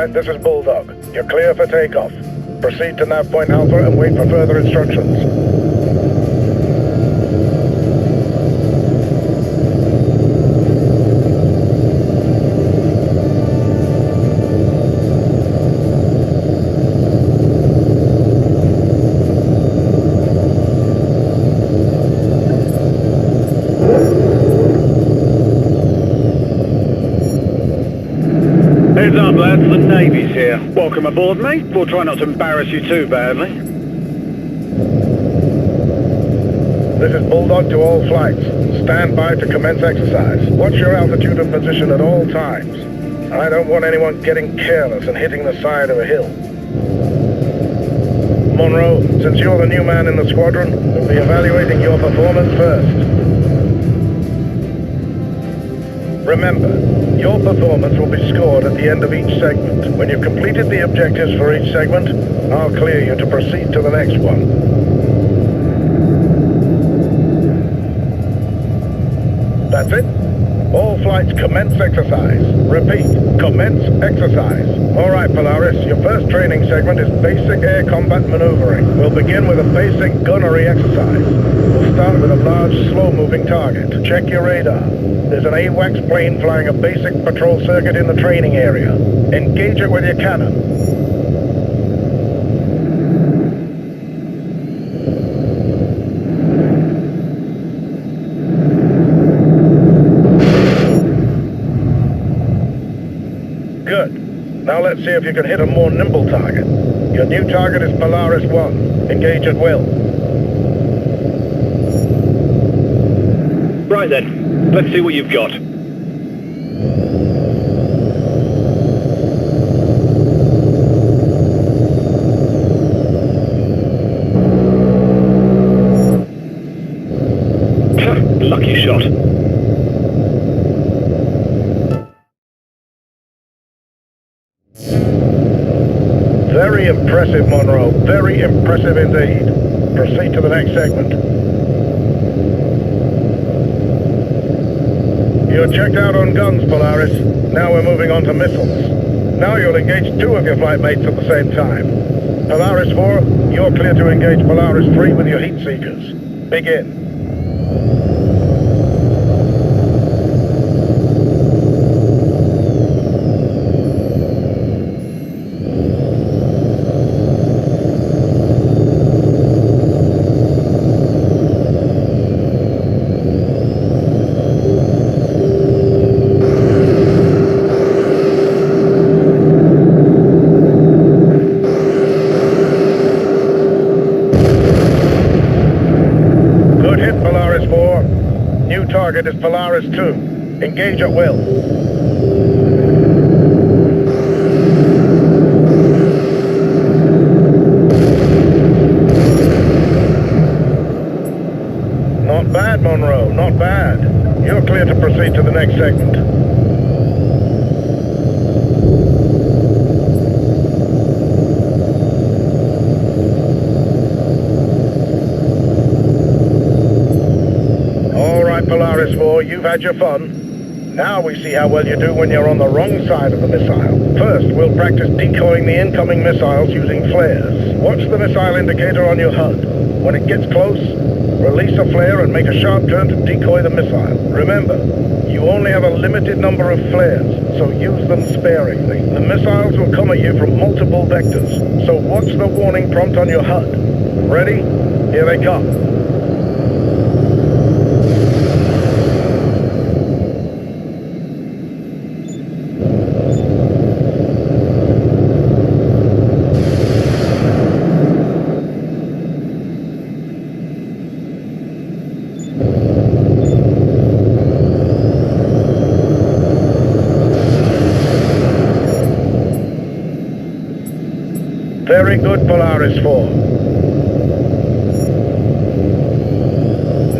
flight, this is Bulldog. You're clear for takeoff. Proceed to nav point Alpha and wait for further instructions. Heads up, lads, the Navy's here. Welcome aboard, mate. We'll try not to embarrass you too badly. This is Bulldog to all flights. Stand by to commence exercise. Watch your altitude and position at all times. I don't want anyone getting careless and hitting the side of a hill. Monroe, since you're the new man in the squadron, we'll be evaluating your performance first. Remember, your performance will be scored at the end of each segment. When you've completed the objectives for each segment, I'll clear you to proceed to the next one. That's it. All flights commence exercise. Repeat, commence exercise. All right, Polaris, your first training segment is basic air combat maneuvering. We'll begin with a basic gunnery exercise. We'll start with a large, slow-moving target. Check your radar. There's an HAWX plane flying a basic patrol circuit in the training area. Engage it with your cannon. Good. Now let's see if you can hit a more nimble target. Your new target is Polaris 1. Engage at will. Right then. Let's see what you've got. Lucky shot. Very impressive, Monroe. Very impressive indeed. Proceed to the next segment. You're checked out on guns, Polaris. Now we're moving on to missiles. Now you'll engage 2 of your flight mates at the same time. Polaris 4, you're clear to engage Polaris 3 with your heat seekers. Begin. Target is Polaris 2. Engage at will. Not bad, Monroe, not bad. You're clear to proceed to the next segment. Polaris 4, you've had your fun. Now we see how well you do when you're on the wrong side of the missile. First, we'll practice decoying the incoming missiles using flares. Watch the missile indicator on your HUD. When it gets close, release a flare and make a sharp turn to decoy the missile. Remember, you only have a limited number of flares, so use them sparingly. The missiles will come at you from multiple vectors, so watch the warning prompt on your HUD. Ready? Here they come. Very good, Polaris 4.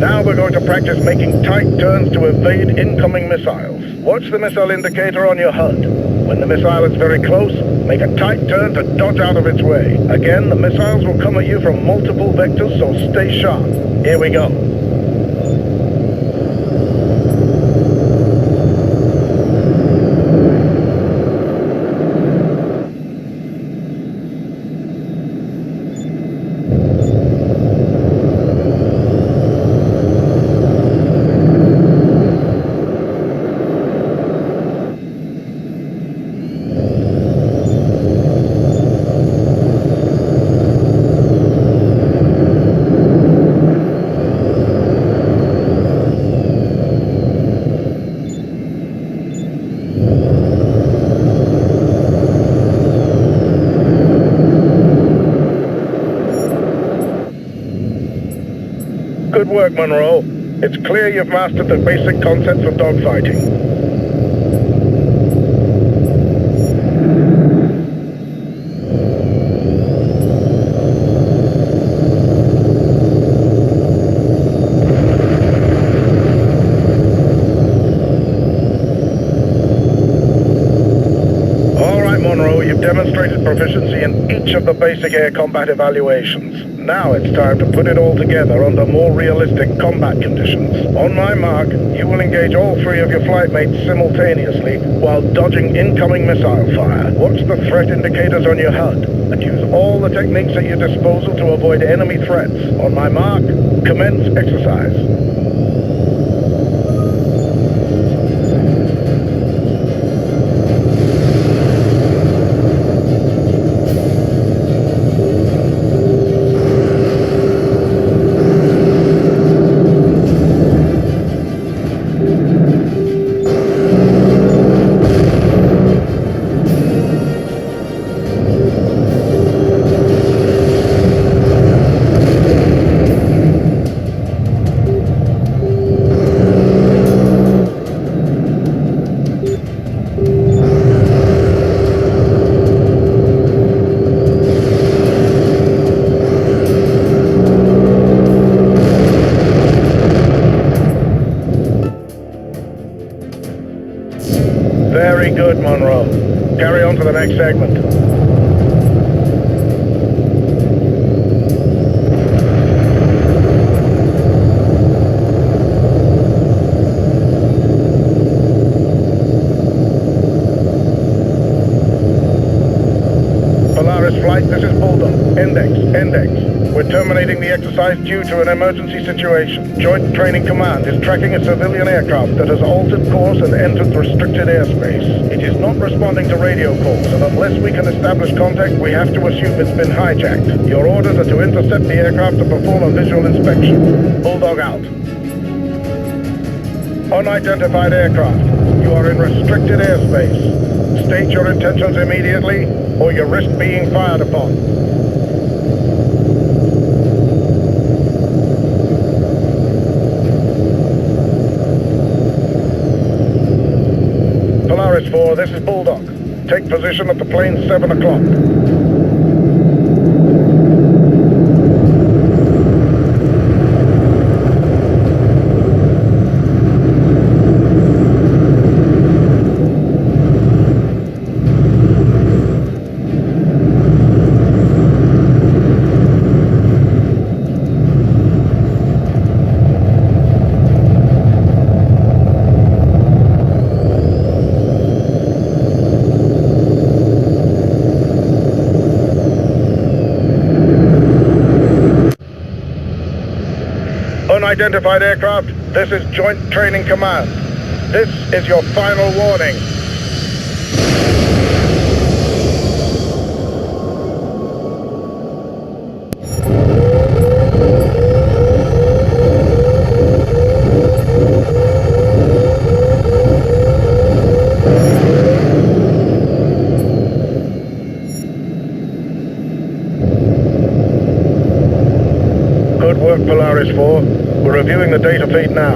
Now we're going to practice making tight turns to evade incoming missiles. Watch the missile indicator on your HUD. When the missile is very close, make a tight turn to dodge out of its way. Again, the missiles will come at you from multiple vectors, so stay sharp. Here we go. Good work, Monroe. It's clear you've mastered the basic concepts of dogfighting. You've demonstrated proficiency in each of the basic air combat evaluations. Now it's time to put it all together under more realistic combat conditions. On my mark, you will engage all three of your flight mates simultaneously while dodging incoming missile fire. Watch the threat indicators on your HUD and use all the techniques at your disposal to avoid enemy threats. On my mark, commence exercise. Very good, Monroe. Carry on to the next segment. Polaris Flight, this is Bulldog. Index. We're terminating the exercise due to an emergency situation. Joint Training Command is tracking a civilian aircraft that has altered course and entered restricted airspace. It is not responding to radio calls, and unless we can establish contact, we have to assume it's been hijacked. Your orders are to intercept the aircraft and perform a visual inspection. Bulldog out. Unidentified aircraft. You are in restricted airspace. State your intentions immediately, or you risk being fired upon. Polaris 4, this is Bulldog. Take position at the plane 7 o'clock. Unidentified aircraft, this is Joint Training Command. This is your final warning. Good work, Polaris 4. We're reviewing the data feed now.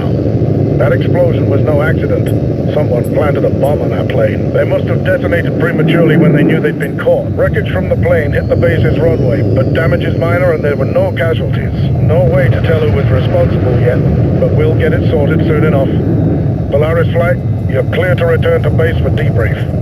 That explosion was no accident. Someone planted a bomb on our plane. They must have detonated prematurely when they knew they'd been caught. Wreckage from the plane hit the base's runway, but damage is minor and there were no casualties. No way to tell who was responsible yet, but we'll get it sorted soon enough. Polaris Flight, you're clear to return to base for debrief.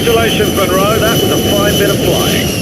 Congratulations, Monroe. That was a fine bit of flying.